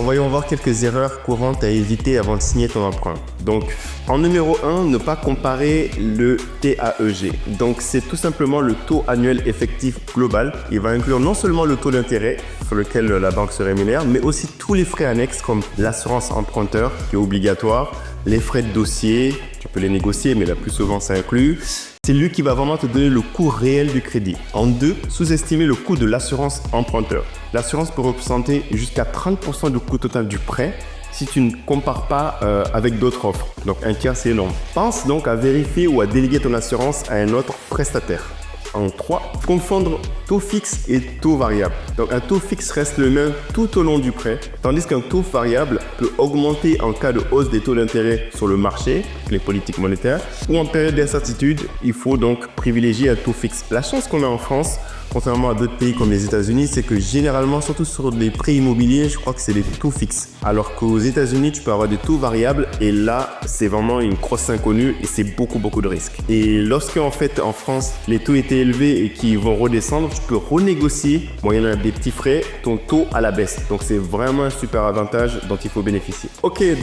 Voyons voir quelques erreurs courantes à éviter avant de signer ton emprunt. Donc, en numéro 1, ne pas comparer le TAEG. Donc, c'est tout simplement le taux annuel effectif global. Il va inclure non seulement le taux d'intérêt sur lequel la banque se rémunère, mais aussi tous les frais annexes comme l'assurance emprunteur qui est obligatoire, les frais de dossier, tu peux les négocier, mais la plus souvent ça inclut. C'est lui qui va vraiment te donner le coût réel du crédit. En 2, sous-estimer le coût de l'assurance emprunteur. L'assurance peut représenter jusqu'à 30% du coût total du prêt si tu ne compares pas avec d'autres offres. Donc un tiers, c'est énorme. Pense donc à vérifier ou à déléguer ton assurance à un autre prestataire. En 3, confondre taux fixe et taux variable. Donc un taux fixe reste le même tout au long du prêt, tandis qu'un taux variable peut augmenter en cas de hausse des taux d'intérêt sur le marché, les politiques monétaires, ou en période d'incertitude, il faut donc privilégier un taux fixe. La chance qu'on a en France, contrairement à d'autres pays comme les États-Unis, c'est que généralement, surtout sur des prêts immobiliers, je crois que c'est des taux fixes. Alors qu'aux États-Unis, tu peux avoir des taux variables et là, c'est vraiment une grosse inconnue et c'est beaucoup de risques. Et lorsque en fait en France, les taux étaient élevés et qu'ils vont redescendre, tu peux renégocier, moyennant des petits frais, ton taux à la baisse. Donc c'est vraiment un super avantage dont il faut bénéficier. Ok,